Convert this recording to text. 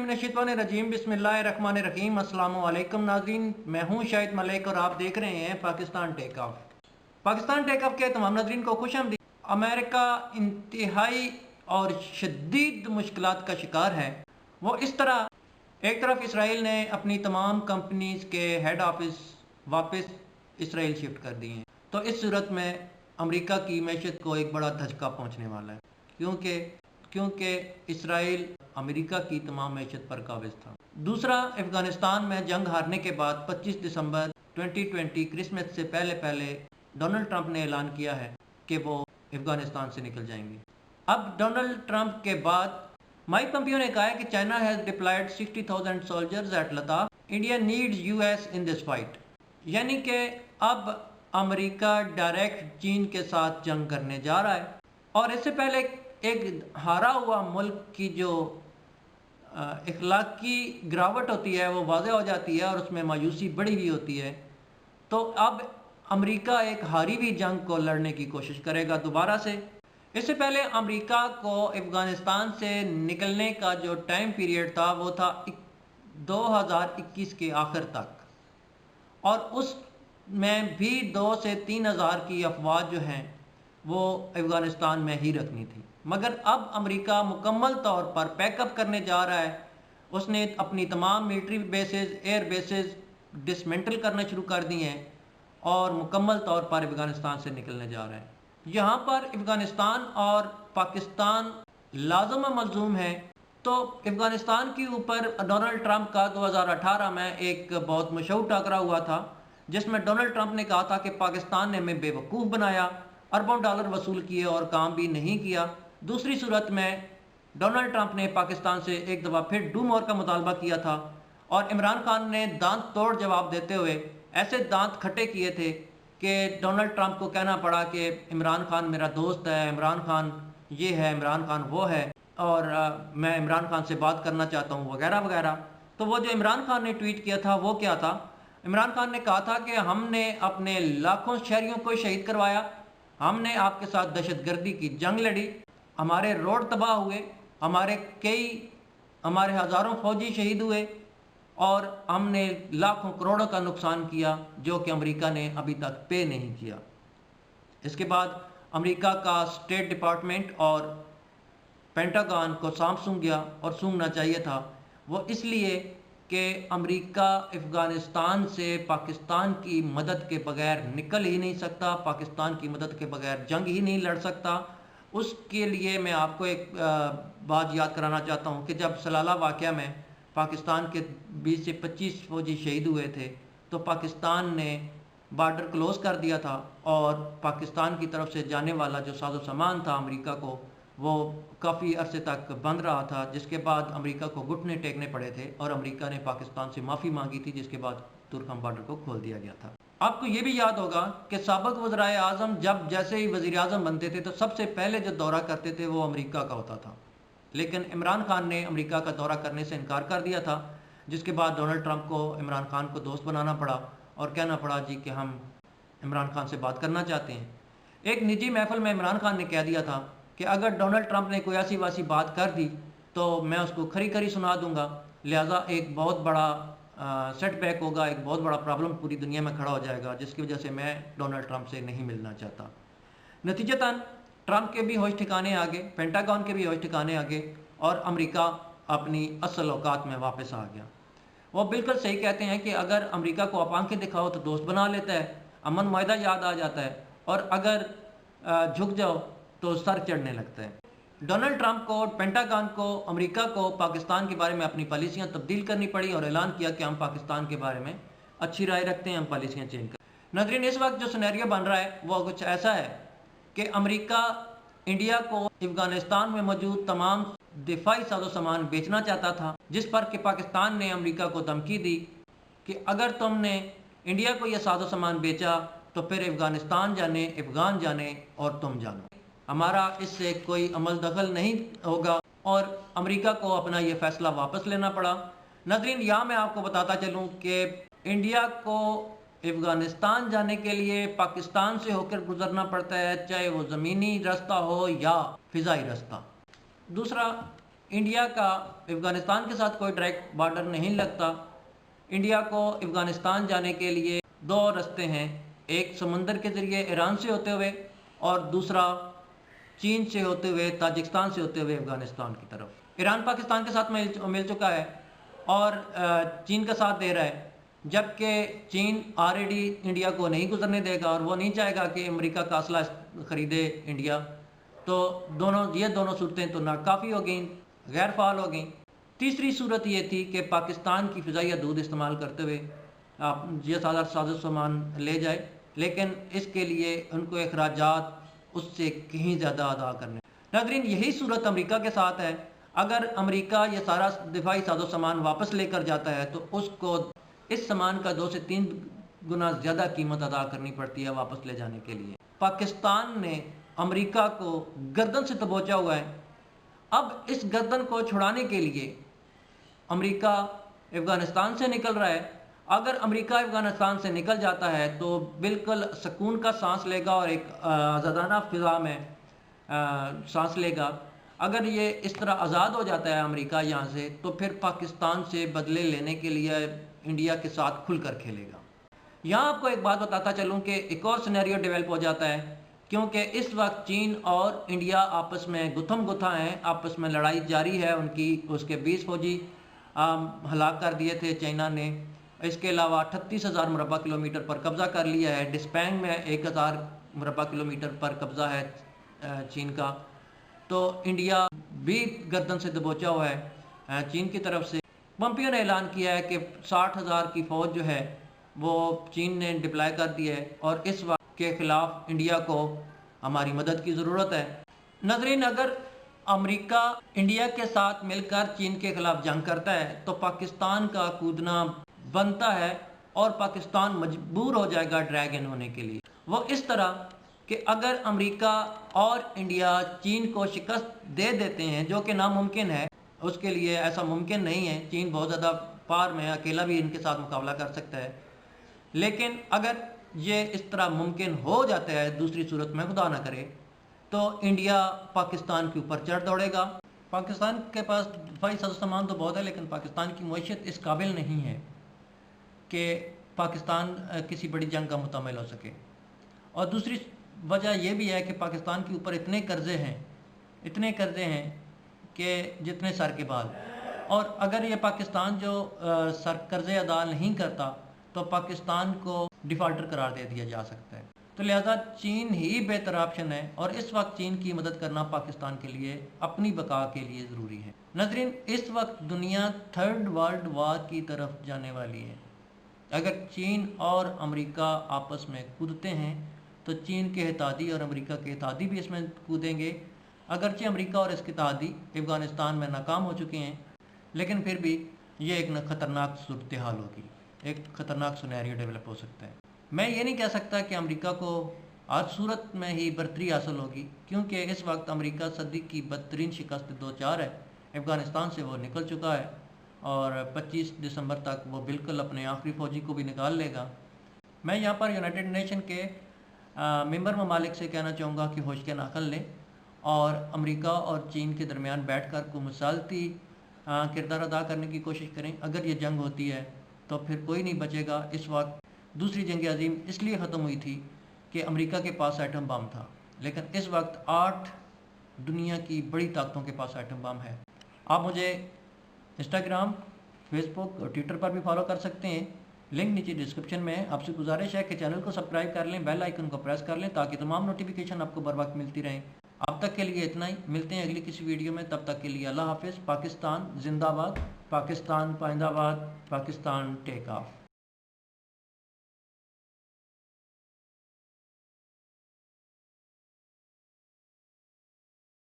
बिस्मिल्लाहिर्रहमानिर्रहीम बिस्मिल्लाहिर्रहमानिर्रहीम अस्सलाम वालेकुम नाज़रीन, मैं हूं शाहिद मलिक और आप देख रहे हैं Pakistan take off. Pakistan take off के तमाम नाज़रीन को खुशामदीद। अमेरिका इंतहाई और शदीद मुश्किलात का शिकार है। वो इस तरह, एक तरफ इसराइल ने अपनी तमाम कंपनीज के हेड ऑफिस वापस इसराइल शिफ्ट कर दिए हैं, तो इस सूरत में अमेरिका की मैशत को एक बड़ा धचका पहुंचने वाला है, क्योंकि इसराइल अमेरिका की तमाम मैशत पर काबिज था। दूसरा, अफगानिस्तान में जंग हारने के बाद 25 दिसंबर 2020 क्रिसमस से पहले डोनाल्ड ट्रंप ने ऐलान किया है कि वो अफगानिस्तान से निकल जाएंगे। अब डोनाल्ड ट्रंप के बाद माइक पोम्पियो ने कहा है कि China has deployed 60,000 soldiers at Ladakh, India needs US in this fight. यानी कि अब अमेरिका डायरेक्ट चीन के साथ जंग करने जा रहा है। और इससे पहले एक हारा हुआ मुल्क की जो इखलाकी गिरावट होती है वो वाज़ेह हो जाती है और उसमें मायूसी बढ़ी हुई होती है। तो अब अमेरिका एक हारी हुई जंग को लड़ने की कोशिश करेगा दोबारा से। इससे पहले अमेरिका को अफ़गानिस्तान से निकलने का जो टाइम पीरियड था वो था 2021 के आखिर तक, और उसमें भी 2 से 3 हज़ार की अफवाज जो हैं वो अफ़गानिस्तान में ही रखनी थी। मगर अब अमेरिका मुकम्मल तौर पर पैकअप करने जा रहा है। उसने अपनी तमाम military bases, air bases dismantle करना शुरू कर दिए हैं और मुकम्मल तौर पर अफ़गानिस्तान से निकलने जा रहा है। यहाँ पर अफ़गानिस्तान और पाकिस्तान लाज़िम मलज़ूम है। तो अफ़गानिस्तान के ऊपर डोनाल्ड ट्रंप का 2018 में एक बहुत मशहूर टकरा हुआ था, जिसमें डोनाल्ड ट्रंप ने कहा था कि पाकिस्तान ने हमें बेवकूफ़ बनाया, अरबों डॉलर वसूल किए और काम भी नहीं किया। दूसरी सूरत में डोनाल्ड ट्रंप ने पाकिस्तान से एक दफ़ा फिर डू मोर का मुतालबा किया था और इमरान खान ने दांत तोड़ जवाब देते हुए ऐसे दांत खट्टे किए थे कि डोनाल्ड ट्रंप को कहना पड़ा कि इमरान खान मेरा दोस्त है, इमरान खान ये है, इमरान खान वो है, और मैं इमरान खान से बात करना चाहता हूँ वगैरह वगैरह। तो वो जो इमरान खान ने ट्वीट किया था वो क्या था? इमरान खान ने कहा था कि हमने अपने लाखों शहरियों को शहीद करवाया, हमने आपके साथ दहशतगर्दी की जंग लड़ी, हमारे रोड तबाह हुए, हमारे हज़ारों फौजी शहीद हुए और हमने लाखों करोड़ों का नुकसान किया जो कि अमेरिका ने अभी तक पे नहीं किया। इसके बाद अमेरिका का स्टेट डिपार्टमेंट और पेंटागन को सांप सूंघ गया, और सूंघना चाहिए था। वो इसलिए कि अमेरिका अफ़गानिस्तान से पाकिस्तान की मदद के बगैर निकल ही नहीं सकता, पाकिस्तान की मदद के बगैर जंग ही नहीं लड़ सकता। उसके लिए मैं आपको एक बात याद कराना चाहता हूँ कि जब सलाला वाक़या में पाकिस्तान के 20 से 25 फौजी शहीद हुए थे तो पाकिस्तान ने बॉर्डर क्लोज़ कर दिया था और पाकिस्तान की तरफ से जाने वाला जो साजो सामान था अमेरिका को, वो काफ़ी अरसे तक बंद रहा था, जिसके बाद अमेरिका को घुटने टेकने पड़े थे और अमेरिका ने पाकिस्तान से माफ़ी मांगी थी, जिसके बाद तुर्कम बॉर्डर को खोल दिया गया था। आपको ये भी याद होगा कि साबिक वज़राए आज़म जब जैसे ही वज़ीर आज़म बनते थे तो सबसे पहले जो दौरा करते थे वो अमेरिका का होता था, लेकिन इमरान खान ने अमेरिका का दौरा करने से इनकार कर दिया था, जिसके बाद डोनाल्ड ट्रंप को इमरान खान को दोस्त बनाना पड़ा और कहना पड़ा जी कि हम इमरान खान से बात करना चाहते हैं। एक निजी महफिल में इमरान खान ने कह दिया था कि अगर डोनाल्ड ट्रंप ने कोई ऐसी वैसी बात कर दी तो मैं उसको खरी खरी सुना दूंगा, लिहाजा एक बहुत बड़ा सेटबैक होगा, एक बहुत बड़ा प्रॉब्लम पूरी दुनिया में खड़ा हो जाएगा, जिसकी वजह से मैं डोनाल्ड ट्रंप से नहीं मिलना चाहता। नतीजतन ट्रंप के भी होश ठिकाने आ गए, पेंटागन के भी होश ठिकाने आ गए और अमेरिका अपनी असल औकात में वापस आ गया। वो बिल्कुल सही कहते हैं कि अगर अमेरिका को आप आंखें दिखाओ तो दोस्त बना लेता है, अमन मुआहदा याद आ जाता है, और अगर झुक जाओ तो सर चढ़ने लगता है। डोनाल्ड ट्रंप को, पेंटागन को, अमेरिका को पाकिस्तान के बारे में अपनी पॉलिसियां तब्दील करनी पड़ी और ऐलान किया कि हम पाकिस्तान के बारे में अच्छी राय रखते हैं, हम पॉलिसियां चेंज कर। नाज़रीन, इस वक्त जो सिनेरियो बन रहा है वो कुछ ऐसा है कि अमेरिका इंडिया को अफ़गानिस्तान में मौजूद तमाम दिफाई साजो सामान बेचना चाहता था, जिस पर कि पाकिस्तान ने अमेरिका को धमकी दी कि अगर तुमने इंडिया को यह साजो सामान बेचा तो फिर अफ़गानिस्तान जाने, अफ़गान जाने और तुम जानो, हमारा इससे कोई अमल दखल नहीं होगा, और अमेरिका को अपना ये फ़ैसला वापस लेना पड़ा। नाज़रीन, यहाँ मैं आपको बताता चलूँ कि इंडिया को अफ़गानिस्तान जाने के लिए पाकिस्तान से होकर गुजरना पड़ता है, चाहे वो ज़मीनी रास्ता हो या फ़िज़ाई रास्ता। दूसरा, इंडिया का अफ़गानिस्तान के साथ कोई डायरेक्ट बॉर्डर नहीं लगता। इंडिया को अफ़गानिस्तान जाने के लिए दो रास्ते हैं, एक समुंदर के ज़रिए ईरान से होते हुए और दूसरा चीन से होते हुए, ताजिकिस्तान से होते हुए अफ़गानिस्तान की तरफ। ईरान पाकिस्तान के साथ मिल चुका है और चीन का साथ दे रहा है, जबकि चीन ऑलरेडी इंडिया को नहीं गुजरने देगा और वो नहीं चाहेगा कि अमेरिका का असला ख़रीदे इंडिया। तो ये दोनों सूरतें तो नाकाफ़ी हो गई, गैर फ़ाल हो गई। तीसरी सूरत ये थी कि पाकिस्तान की फ़िज़ाइया दूध इस्तेमाल करते हुए आप ये साजो सामान ले जाए, लेकिन इसके लिए उनको अखराजात उससे कहीं ज़्यादा अदा करने। नाज़रीन, यही सूरत अमेरिका के साथ है। अगर अमेरिका ये सारा दिफाई साजो सामान वापस लेकर जाता है तो उसको इस सामान का 2 से 3 गुना ज़्यादा कीमत अदा करनी पड़ती है वापस ले जाने के लिए। पाकिस्तान ने अमेरिका को गर्दन से दबोचा हुआ है। अब इस गर्दन को छुड़ाने के लिए अमेरिका अफ़गानिस्तान से निकल रहा है। अगर अमेरिका अफ़गानिस्तान से निकल जाता है तो बिल्कुल सुकून का सांस लेगा और एक आज़ादाना फ़िज़ा में सांस लेगा। अगर ये इस तरह आज़ाद हो जाता है अमेरिका यहाँ से, तो फिर पाकिस्तान से बदले लेने के लिए इंडिया के साथ खुलकर खेलेगा। यहाँ आपको एक बात बताता चलूँ कि एक और सिनेरियो डेवलप हो जाता है, क्योंकि इस वक्त चीन और इंडिया आपस में गुथम गुथा हैं, आपस में लड़ाई जारी है उनकी। उसके 20 फौजी हलाक कर दिए थे चाइना ने। इसके अलावा 38,000 मुरबा किलोमीटर पर कब्ज़ा कर लिया है। डिस्पैंग में 1,000 मुरबा किलोमीटर पर कब्ज़ा है चीन का। तो इंडिया भी गर्दन से दबोचा हुआ है चीन की तरफ से। पोम्पियो ने ऐलान किया है कि 60,000 की फ़ौज जो है वो चीन ने डिप्लॉय कर दी है और इस वक्त के ख़िलाफ़ इंडिया को हमारी मदद की ज़रूरत है। नाज़रीन, अगर अमेरिका इंडिया के साथ मिलकर चीन के ख़िलाफ़ जंग करता है तो पाकिस्तान का कूदना बनता है और पाकिस्तान मजबूर हो जाएगा ड्रैगन होने के लिए। वो इस तरह कि अगर अमेरिका और इंडिया चीन को शिकस्त दे देते हैं, जो कि नामुमकिन है, उसके लिए ऐसा मुमकिन नहीं है। चीन बहुत ज़्यादा पार में, अकेला भी इनके साथ मुकाबला कर सकता है। लेकिन अगर ये इस तरह मुमकिन हो जाता है दूसरी सूरत में, खुदा ना करे, तो इंडिया पाकिस्तान के ऊपर चढ़ दौड़ेगा। पाकिस्तान के पास दफाई सामान तो बहुत है, लेकिन पाकिस्तान की मईशत इस काबिल नहीं है कि पाकिस्तान किसी बड़ी जंग का मुतमिल हो सके। और दूसरी वजह यह भी है कि पाकिस्तान के ऊपर इतने कर्ज़े हैं कि जितने सर के बाल। और अगर ये पाकिस्तान जो कर्ज़े अदा नहीं करता तो पाकिस्तान को डिफ़ॉल्टर करार दे दिया जा सकता है। तो लिहाजा चीन ही बेहतर ऑप्शन है और इस वक्त चीन की मदद करना पाकिस्तान के लिए अपनी बका के लिए ज़रूरी है। नाज़रीन, इस वक्त दुनिया 3rd वर्ल्ड वार की तरफ जाने वाली है। अगर चीन और अमेरिका आपस में कूदते हैं तो चीन के इत्तेहादी और अमेरिका के इत्तेहादी भी इसमें कूदेंगे। अगरचे अमेरिका और इसके इत्तेहादी अफ़गानिस्तान में नाकाम हो चुके हैं, लेकिन फिर भी ये एक ख़तरनाक सूरत हाल होगी, एक ख़तरनाक सिनेरियो डेवलप हो सकता है। मैं ये नहीं कह सकता कि अमेरिका को हर सूरत में ही बरतरी हासिल होगी, क्योंकि इस वक्त अमेरिका सदी की बदतरीन शिकस्त 2-4 है। अफ़गानिस्तान से वो निकल चुका है और 25 दिसंबर तक वो बिल्कुल अपने आखिरी फ़ौजी को भी निकाल लेगा। मैं यहाँ पर यूनाइटेड नेशन के मेंबर ममालिक से कहना चाहूँगा कि होश के नाखल लें और अमेरिका और चीन के दरमियान बैठकर को मिसालती किरदार अदा करने की कोशिश करें। अगर ये जंग होती है तो फिर कोई नहीं बचेगा। इस वक्त दूसरी जंग अज़ीम इसलिए ख़त्म हुई थी कि अमेरिका के पास एटम बम था, लेकिन इस वक्त 8 दुनिया की बड़ी ताकतों के पास एटम बम है। आप मुझे इंस्टाग्राम, फेसबुक और ट्विटर पर भी फॉलो कर सकते हैं, लिंक नीचे डिस्क्रिप्शन में है। आपसे गुजारिश है कि चैनल को सब्सक्राइब कर लें, बेल आइकन को प्रेस कर लें ताकि तमाम नोटिफिकेशन आपको बर वक्त मिलती रहें। अब तक के लिए इतना ही, मिलते हैं अगली किसी वीडियो में। तब तक के लिए अल्लाह हाफिज़। पाकिस्तान जिंदाबाद, पाकिस्तान पाइंदाबाद, पाकिस्तान टेक ऑफ।